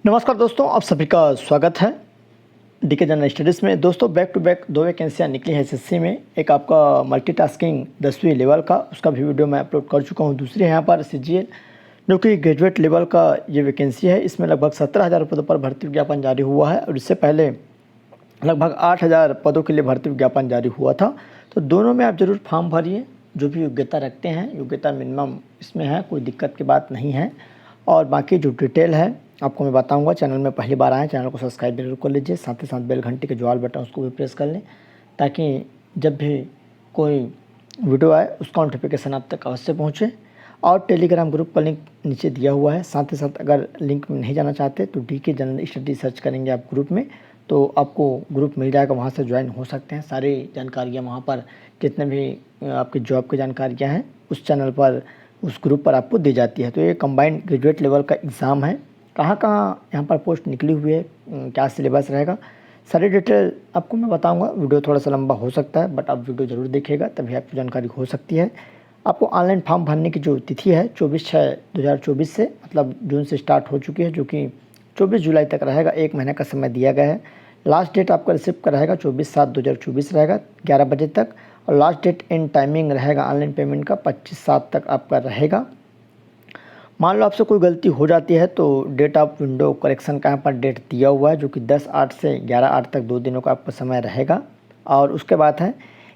नमस्कार दोस्तों, आप सभी का स्वागत है डीके जनरल स्टडीज़ में। दोस्तों, बैक टू बैक 2 वैकेंसियाँ निकली हैं एसएससी में। एक आपका मल्टीटास्किंग 10वीं लेवल का, उसका भी वीडियो मैं अपलोड कर चुका हूँ। दूसरी है यहाँ पर सीजीएल, जो कि ग्रेजुएट लेवल का ये वैकेंसी है। इसमें लगभग 17,000 पदों पर भर्ती विज्ञापन जारी हुआ है और इससे पहले लगभग 8,000 पदों के लिए भर्ती विज्ञापन जारी हुआ था। तो दोनों में आप ज़रूर फॉर्म भरिए, जो भी योग्यता रखते हैं। योग्यता मिनिमम इसमें है, कोई दिक्कत की बात नहीं है। और बाकी जो डिटेल है आपको मैं बताऊंगा। चैनल में पहली बार आए, चैनल को सब्सक्राइब जरूर कर लीजिए। साथ ही साथ बेल घंटी के जो ऑल बटन उसको भी प्रेस कर लें, ताकि जब भी कोई वीडियो आए उसका नोटिफिकेशन आप तक अवश्य पहुँचे। और टेलीग्राम ग्रुप का लिंक नीचे दिया हुआ है। साथ ही साथ अगर लिंक में नहीं जाना चाहते तो डीके जनरल स्टडी सर्च करेंगे आप ग्रुप में, तो आपको ग्रुप मिल जाएगा, वहाँ से ज्वाइन हो सकते हैं। सारी जानकारियाँ वहाँ पर, जितने भी आपकी जॉब की जानकारियाँ हैं उस चैनल पर, उस ग्रुप पर आपको दी जाती है। तो ये कंबाइंड ग्रेजुएट लेवल का एग्ज़ाम है। कहाँ कहाँ यहाँ पर पोस्ट निकली हुई है, क्या सिलेबस रहेगा, सारी डिटेल आपको मैं बताऊंगा। वीडियो थोड़ा सा लंबा हो सकता है, बट आप वीडियो ज़रूर देखिएगा, तभी आपको जानकारी हो सकती है। आपको ऑनलाइन फॉर्म भरने की जो तिथि है 24/6/2024 से, मतलब जून से स्टार्ट हो चुकी है, जो कि 24 जुलाई तक रहेगा। 1 महीने का समय दिया गया है। लास्ट डेट आपका रिसीव का रहेगा 24/7/2024 रहेगा 11 बजे तक। और लास्ट डेट एंड टाइमिंग रहेगा ऑनलाइन पेमेंट का 25/7 तक आपका रहेगा। मान लो आपसे कोई गलती हो जाती है तो डेट ऑफ विंडो करेक्शन का यहाँ पर डेट दिया हुआ है, जो कि 10/8 से 11/8 तक 2 दिनों का आपका समय रहेगा। और उसके बाद है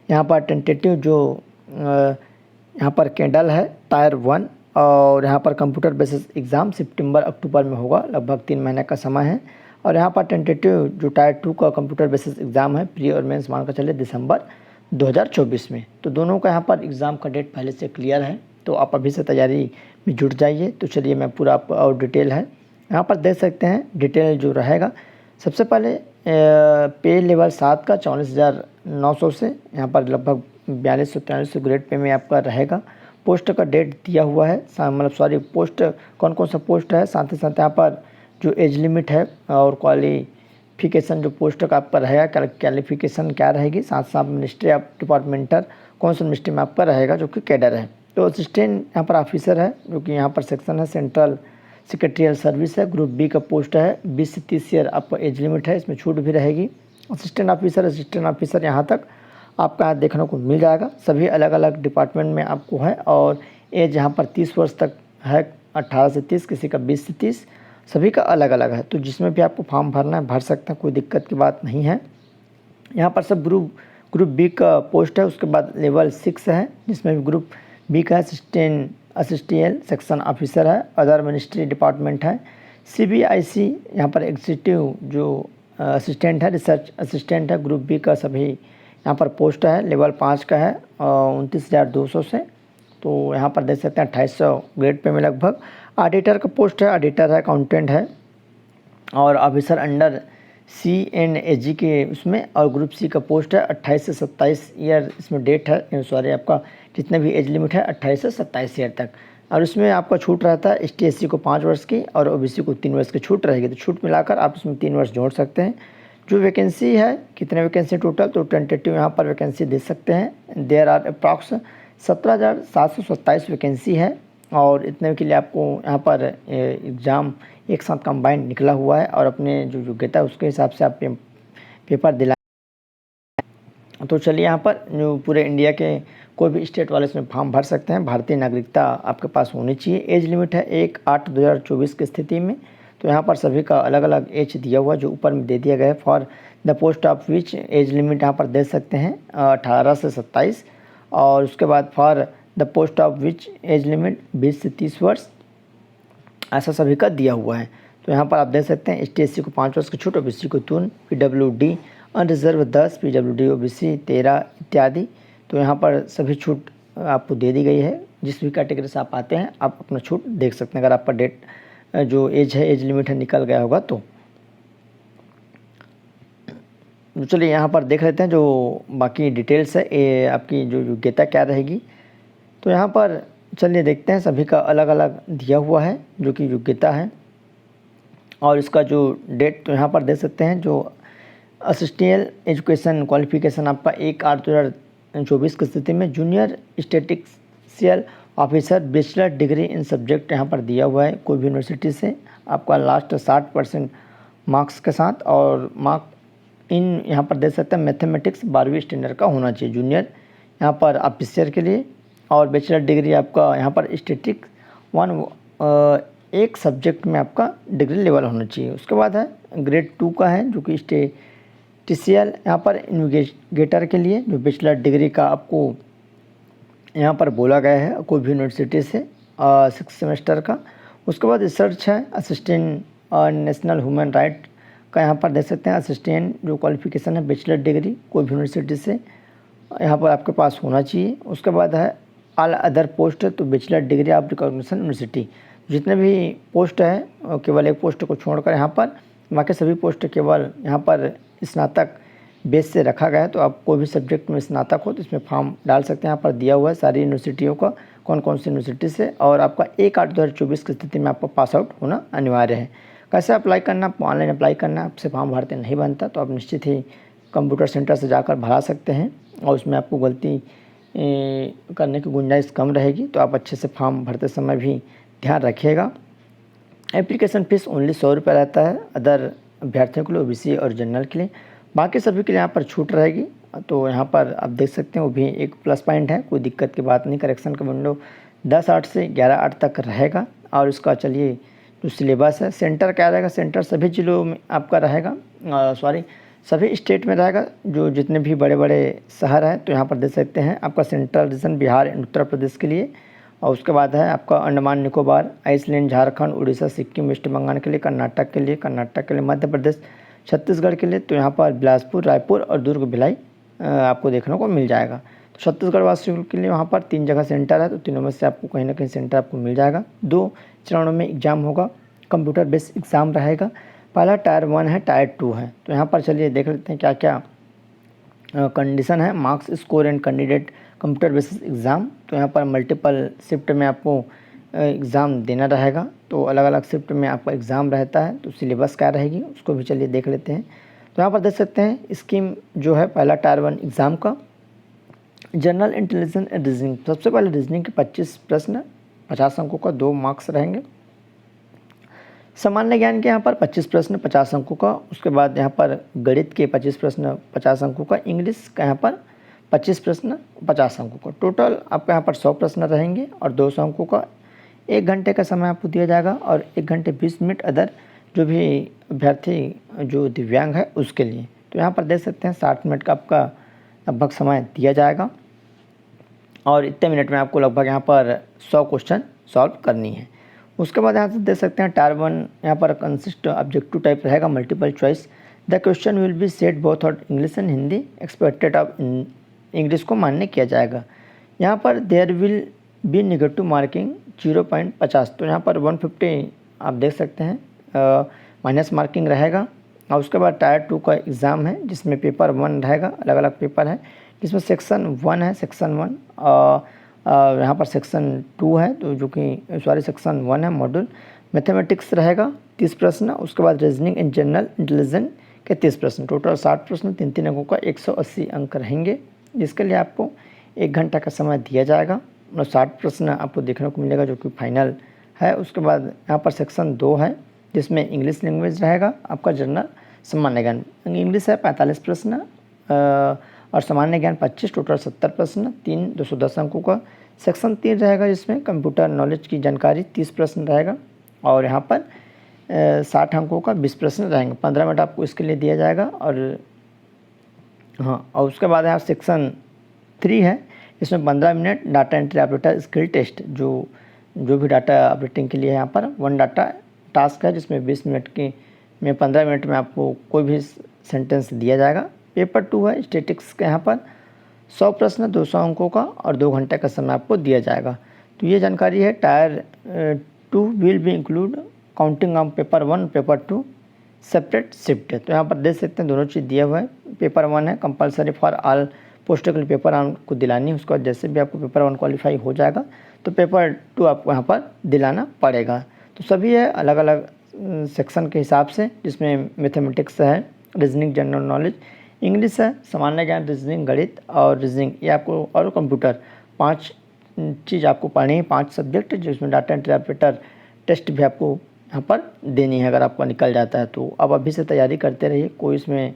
यहाँ पर टेंटेटिव जो यहाँ पर कैंडल है टायर 1, और यहाँ पर कंप्यूटर बेसिस एग्ज़ाम सितंबर-अक्टूबर में होगा, लगभग 3 महीने का समय है। और यहाँ पर टेंटेटिव जो टायर 2 का कंप्यूटर बेसिस एग्ज़ाम है, प्री और मेंस मान कर चले दिसंबर 2024 में। तो दोनों का यहाँ पर एग्ज़ाम का डेट पहले से क्लियर है, तो आप अभी से तैयारी में जुट जाइए। तो चलिए मैं पूरा आपको, और डिटेल है यहाँ पर देख सकते हैं। डिटेल जो रहेगा, सबसे पहले पे लेवल 7 का 44,900 से यहाँ पर लगभग 4243 ग्रेड पे में आपका रहेगा। पोस्ट का डेट दिया हुआ है, मतलब सॉरी, पोस्ट कौन कौन सा पोस्ट है। साथ ही साथ यहाँ पर जो एज लिमिट है और क्वालिफिकेशन जो पोस्ट का आपका रहेगा, क्वालिफिकेशन क्या रहेगी। साथ साथ मिनिस्ट्री ऑफ डिपार्टमेंटल कौन सा मिनिस्ट्री में आपका रहेगा, जो कि कैडर है। तो असिस्टेंट यहाँ पर ऑफिसर है, जो कि यहाँ पर सेक्शन है सेंट्रल सेक्रेटरियल सर्विस है। ग्रुप बी का पोस्ट है। 20 से 30 ईयर आपका एज लिमिट है, इसमें छूट भी रहेगी। असिस्टेंट ऑफिसर यहाँ तक आपका देखने को मिल जाएगा। सभी अलग अलग डिपार्टमेंट में आपको है। और एज यहाँ पर 30 वर्ष तक है, 18 से 30, किसी का 20 से 30, सभी का अलग अलग है। तो जिसमें भी आपको फॉर्म भरना है भर सकते हैं, कोई दिक्कत की बात नहीं है। यहाँ पर सब ग्रुप बी का पोस्ट है। उसके बाद लेवल 6 है, जिसमें भी ग्रुप बी का असिस्टेंट सेक्शन ऑफिसर है। अदर मिनिस्ट्री डिपार्टमेंट है। CBIC यहाँ पर एग्जीक्यूटिव जो असिस्टेंट है, रिसर्च असिस्टेंट है। ग्रुप बी का सभी यहाँ पर पोस्ट है। लेवल 5 का है 29,200 से। तो यहाँ पर देख सकते हैं 2800 ग्रेड पे में लगभग। ऑडिटर का पोस्ट है, ऑडिटर है, अकाउंटेंट है। और ऑफिसर अंडर CNAG के उसमें। और ग्रुप सी का पोस्ट है 28 से 27 ईयर, इसमें डेट है, सॉरी, आपका जितने भी एज लिमिट है 28 से 27 ईयर तक। और उसमें आपका छूट रहता है ST/SC को 5 वर्ष की और OBC को 3 वर्ष की छूट रहेगी। तो छूट मिलाकर आप इसमें 3 वर्ष जोड़ सकते हैं। जो वैकेंसी है, कितने वैकेंसी टोटल, तो टेंटेटिव यहाँ पर वैकेंसी दे सकते हैं। देयर आर अप्रॉक्स 17,727 वैकेंसी है। और इतने के लिए आपको यहाँ पर एग्ज़ाम एक साथ कंबाइंड निकला हुआ है। और अपने जो योग्यता उसके हिसाब से आप पेपर दिला। तो चलिए, यहाँ पर जो पूरे इंडिया के कोई भी स्टेट वाले इसमें फॉर्म भर सकते हैं। भारतीय नागरिकता आपके पास होनी चाहिए। एज लिमिट है 1/8/2024 की स्थिति में। तो यहाँ पर सभी का अलग अलग एज दिया हुआ, जो ऊपर में दे दिया गया है। For the post of which age limit यहाँ पर दे सकते हैं 18 से 27। और उसके बाद for the post of which age limit 20 से 30 वर्ष, ऐसा सभी का दिया हुआ है। तो यहाँ पर आप देख सकते हैं ST/SC को 5 वर्ष की छूट, OBC को 3, PWD अनरिजर्व 10, PWD OBC 13 इत्यादि। तो यहाँ पर सभी छूट आपको दे दी गई है। जिस भी कैटेगरी से आप आते हैं आप अपना छूट देख सकते हैं, अगर आपका डेट जो एज है, एज लिमिट है, निकल गया होगा तो। चलिए यहाँ पर देख लेते हैं जो बाकी डिटेल्स है, ये आपकी जो योग्यता क्या रहेगी। तो यहाँ पर चलिए देखते हैं, सभी का अलग अलग दिया हुआ है जो कि योग्यता है। और इसका जो डेट तो यहाँ पर दे सकते हैं। जो असिस्टेंट एजुकेशन क्वालिफिकेशन आपका 1/8/2024 की स्थिति में junior statistician officer bachelor degree in subject यहाँ पर दिया हुआ है कोई भी यूनिवर्सिटी से, आपका लास्ट 60% मार्क्स के साथ, और मार्क इन यहाँ पर दे सकते हैं मैथमेटिक्स 12वीं स्टैंडर्ड का होना चाहिए जूनियर यहाँ पर ऑफिसर के लिए। और बैचलर डिग्री आपका यहाँ पर स्टैटिक 1 एक सब्जेक्ट में आपका डिग्री लेवल होना चाहिए। उसके बाद है ग्रेड 2 का है जो कि स्टेटिस्टिशियन यहाँ पर इन्वेस्टिगेटर के लिए, जो बैचलर डिग्री का आपको यहाँ पर बोला गया है कोई भी यूनिवर्सिटी से 6 सेमेस्टर का। उसके बाद रिसर्च है असिस्टेंट नेशनल ह्यूमन राइट का, यहाँ पर देख सकते हैं असिस्टेंट जो क्वालिफिकेशन है बैचलर डिग्री कोई भी यूनिवर्सिटी से यहाँ पर आपके पास होना चाहिए। उसके बाद है ऑल अदर पोस्ट है, तो bachelor degree of recognition university, जितने भी पोस्ट है केवल एक पोस्ट को छोड़कर यहाँ पर बाकी सभी पोस्ट केवल यहाँ पर स्नातक बेस से रखा गया है। तो आप कोई भी सब्जेक्ट में स्नातक हो तो इसमें फॉर्म डाल सकते हैं। यहाँ पर दिया हुआ है सारी यूनिवर्सिटियों का कौन कौन सी यूनिवर्सिटी से, और आपका 1/8/2024 की स्थिति में आपको पास आउट होना अनिवार्य है। कैसे अप्लाई करना, आपको ऑनलाइन अप्लाई करना, आपसे फॉर्म भरते नहीं बनता तो आप निश्चित ही कंप्यूटर सेंटर से जाकर भरा सकते हैं, और उसमें आपको गलती करने की गुंजाइश कम रहेगी। तो आप अच्छे से फॉर्म भरते समय भी ध्यान रखिएगा। एप्लीकेशन फ़ीस ओनली 100 रुपये रहता है अदर अभ्यर्थियों के लिए, ओबीसी और जनरल के लिए। बाकी सभी के लिए यहाँ पर छूट रहेगी। तो यहाँ पर आप देख सकते हैं वो भी एक प्लस पॉइंट है, कोई दिक्कत की बात नहीं। करेक्शन का विंडो 10/8 से 11/8 तक रहेगा। और इसका चलिए जो सिलेबस है, सेंटर क्या रहेगा, सेंटर सभी जिलों में आपका रहेगा, सभी स्टेट में रहेगा, जो जितने भी बड़े बड़े शहर हैं। तो यहाँ पर देख सकते हैं आपका central region Bihar and Uttar Pradesh के लिए, और उसके बाद है आपका अंडमान निकोबार, आइसलैंड, झारखंड, उड़ीसा, सिक्किम, वेस्ट बंगाल के लिए, कर्नाटक के लिए, मध्य प्रदेश, छत्तीसगढ़ के लिए। तो यहाँ पर बिलासपुर, रायपुर और दुर्ग, भिलाई आपको देखने को मिल जाएगा। तो छत्तीसगढ़ वासियों के लिए वहाँ पर 3 जगह सेंटर है, तो तीनों में से आपको कहीं ना कहीं सेंटर आपको मिल जाएगा। 2 चरणों में एग्ज़ाम होगा, कंप्यूटर बेस्ड एग्ज़ाम रहेगा। पहला टायर 1 है, टायर 2 है। तो यहाँ पर चलिए देख लेते हैं क्या क्या कंडीशन है। Marks score and candidate computer basis exam, तो यहाँ पर मल्टीपल शिफ्ट में आपको एग्ज़ाम देना रहेगा। तो अलग अलग शिफ्ट में आपका एग्ज़ाम रहता है, तो सिलेबस क्या रहेगी उसको भी चलिए देख लेते हैं। तो यहाँ पर देख सकते हैं स्कीम जो है, पहला टायर 1 एग्ज़ाम का जनरल इंटेलिजेंस एंड रीजनिंग। सबसे पहले रीजनिंग के 25 प्रश्न 50 अंकों का, 2 मार्क्स रहेंगे। सामान्य ज्ञान के यहाँ पर 25 प्रश्न 50 अंकों का। उसके बाद यहाँ पर गणित के 25 प्रश्न 50 अंकों का। इंग्लिश का यहाँ पर 25 प्रश्न 50 अंकों का। टोटल आपका यहाँ पर 100 प्रश्न रहेंगे और 200 अंकों का 1 घंटे का समय आपको दिया जाएगा, और 1 घंटे 20 मिनट अदर जो भी अभ्यर्थी जो दिव्यांग है उसके लिए। तो यहाँ पर देख सकते हैं 60 मिनट का आपका लगभग समय दिया जाएगा, और इतने मिनट में आपको लगभग यहाँ पर 100 क्वेश्चन सॉल्व करनी है। उसके बाद यहाँ से देख सकते हैं टायर 1 यहाँ पर कंसिस्ट ऑब्जेक्टिव टाइप रहेगा, multiple choice. The question will be set both out English and Hindi, expected of English को मान्य किया जाएगा। यहाँ पर there will be negative marking 0.50, तो यहाँ पर 150 आप देख सकते हैं माइनस मार्किंग रहेगा। और उसके बाद टायर 2 का एग्ज़ाम है, जिसमें पेपर 1 रहेगा, अलग अलग पेपर है, जिसमें सेक्शन 1 है, सेक्शन 1 यहाँ पर सेक्शन 2 है, तो जो कि सेक्शन 1 है मॉड्यूल। मैथमेटिक्स रहेगा 30 प्रश्न। उसके बाद रीजनिंग एंड जनरल इंटेलिजेंस के 30 प्रश्न। टोटल 60 प्रश्न 3-3 अंकों का 180 अंक रहेंगे, जिसके लिए आपको 1 घंटा का समय दिया जाएगा, और 60 प्रश्न आपको देखने को मिलेगा जो कि फाइनल है। उसके बाद यहाँ पर सेक्शन 2 है, जिसमें इंग्लिश लैंग्वेज रहेगा आपका, जनरल सामान्य ज्ञान इंग्लिश है 45 प्रश्न और सामान्य ज्ञान 25, टोटल 70 प्रश्न 210 अंकों का। सेक्शन 3 रहेगा, जिसमें कंप्यूटर नॉलेज की जानकारी 30 प्रश्न रहेगा, और यहाँ पर 60 अंकों का 20 प्रश्न रहेंगे। 15 मिनट आपको इसके लिए दिया जाएगा। और उसके बाद यहाँ सेक्शन 3 है, इसमें 15 minute data entry operator skill test, जो भी डाटा ऑपरेटिंग के लिए यहाँ पर 1 डाटा टास्क है, जिसमें 20 मिनट में 15 मिनट में आपको कोई भी सेंटेंस दिया जाएगा। पेपर 2 है, स्टैटिक्स के यहाँ पर 100 प्रश्न 200 अंकों का, और 2 घंटे का समय आपको दिया जाएगा। तो ये जानकारी है। Tyre 2 will be include counting of paper 1 paper 2 separate shift है। तो यहाँ पर देख सकते हैं दोनों चीज़ दिया हुआ है। पेपर 1 है कंपलसरी फॉर ऑल पोस्टों के लिए पेपर 1 को दिलानी है। उसके बाद जैसे भी आपको पेपर 1 क्वालिफाई हो जाएगा तो पेपर 2 आपको यहाँ पर दिलाना पड़ेगा। तो सभी है अलग अलग सेक्शन के हिसाब से, जिसमें मैथमेटिक्स है, रीजनिंग जनरल नॉलेज, इंग्लिश है, सामान्य ज्ञान, रीजनिंग, गणित और रीजनिंग ये आपको, और कंप्यूटर 5 चीज़ आपको पढ़नी है, 5 सब्जेक्ट जिसमें डाटा एंट्री ऑपरेटर टेस्ट भी आपको यहाँ पर देनी है अगर आपका निकल जाता है तो। अब अभी से तैयारी करते रहिए, कोई इसमें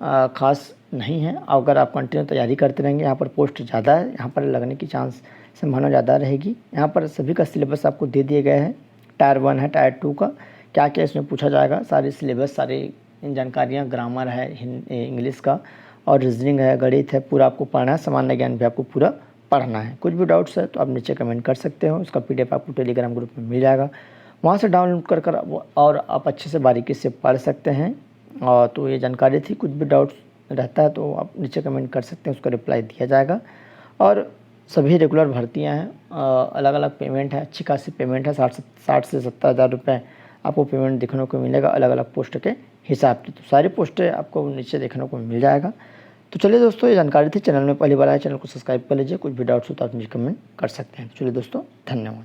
ख़ास नहीं है। अगर आप कंटिन्यू तैयारी करते रहेंगे, यहाँ पर पोस्ट ज़्यादा है, यहाँ पर लगने की संभावना ज़्यादा रहेगी। यहाँ पर सभी का सिलेबस आपको दे दिए गए हैं, टायर 1 है, टायर 2 का क्या क्या इसमें पूछा जाएगा, सारे सिलेबस, सारी जानकारियाँ, ग्रामर है, इंग्लिश का और रीजनिंग है, गणित है, पूरा आपको पढ़ना है। सामान्य ज्ञान भी आपको पूरा पढ़ना है। कुछ भी डाउट्स है तो आप नीचे कमेंट कर सकते हो। उसका PDF आपको टेलीग्राम ग्रुप में मिल जाएगा, वहाँ से डाउनलोड कर और आप अच्छे से बारीकी से पढ़ सकते हैं। और तो ये जानकारी थी। कुछ भी डाउट्स रहता है तो आप नीचे कमेंट कर सकते हैं, उसका रिप्लाई दिया जाएगा। और सभी रेगुलर भर्तियां हैं, अलग अलग पेमेंट है, अच्छी खासी पेमेंट है, 60 से 70 हज़ार रुपये आपको पेमेंट देखने को मिलेगा अलग अलग पोस्ट के हिसाब से। तो सारी पोस्टें आपको नीचे देखने को मिल जाएगा। तो चलिए दोस्तों, ये जानकारी थी। चैनल में पहली बार आए, चैनल को सब्सक्राइब कर लीजिए। कुछ भी डाउट्स हो तो आप नीचे कमेंट कर सकते हैं। चलिए दोस्तों, धन्यवाद।